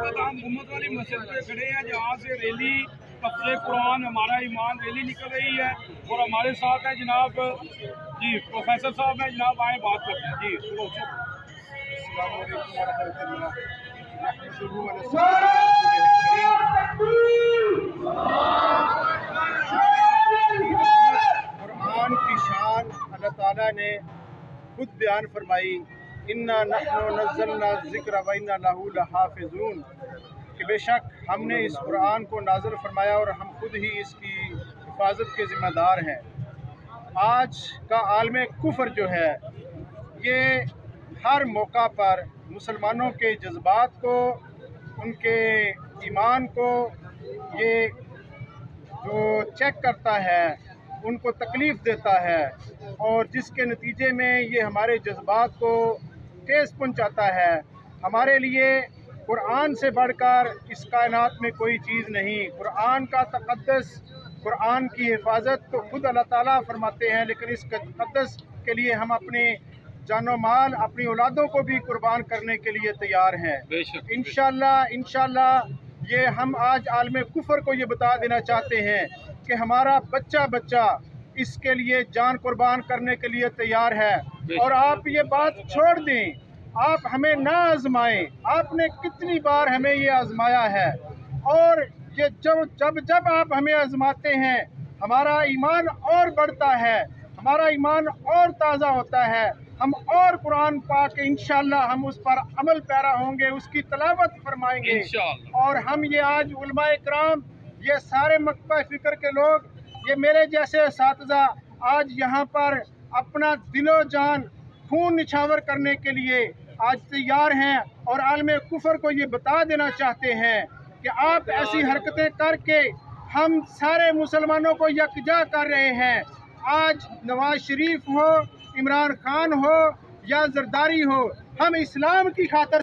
वक्त हम गुम्मत वाली मस्जिद पे खड़े हैं जहाँ से रैली तफ्सीर कुरान हमारा ईमान रैली निकल रही है और हमारे साथ है जनाब जी प्रोफेसर साहब हैं, जनाब आए बात करते हैं जी। कुरान की शान अल्लाह ताला ने खुद बयान फरमाई, इन्ना नहनु नज़्ज़लना ज़िक्र व इन्ना लहू लहाफ़िज़ून, कि बेशक हमने इस कुरान को नाज़िल फरमाया और हम खुद ही इसकी हिफाजत के ज़िम्मेदार हैं। आज का आलम कुफ्र जो है ये हर मौका पर मुसलमानों के जज्बात को, उनके ईमान को ये जो चेक करता है, उनको तकलीफ़ देता है और जिसके नतीजे में ये हमारे जज्बात को ठेस पहुंचाता है। हमारे लिए कुरान से बढ़कर इस कायनात में कोई चीज़ नहीं। कुरान का तक़द्दुस, कुरान की हिफाजत तो खुद अल्लाह ताला फरमाते हैं, लेकिन इस तक़द्दुस के लिए हम अपने जानो माल, अपनी औलादों को भी कुर्बान करने के लिए तैयार हैं। इंशाअल्लाह ये हम आज आलम कुफ्र को ये बता देना चाहते हैं कि हमारा बच्चा बच्चा इसके लिए जान कुर्बान करने के लिए तैयार है। और आप ये बात छोड़ दें, आप हमें ना आजमाएं। आपने कितनी बार हमें ये आजमाया है और ये जब आप हमें आजमाते हैं हमारा ईमान और बढ़ता है, हमारा ईमान और ताज़ा होता है। हम और कुरान पाक इंशाअल्लाह हम उस पर अमल पैरा होंगे, उसकी तलावत फरमाएंगे। और हम ये आज उलमाए किराम, ये सारे मकतब फ़िक्र के लोग, ये मेरे जैसे असातिज़ा आज यहाँ पर अपना दिलो जान खून निछावर करने के लिए आज तैयार हैं और आलम कुफ्र को ये बता देना चाहते हैं कि आप ऐसी हरकतें करके हम सारे मुसलमानों को यकजा कर रहे हैं। आज नवाज शरीफ हो, इमरान खान हो या जरदारी हो, हम इस्लाम की खातिर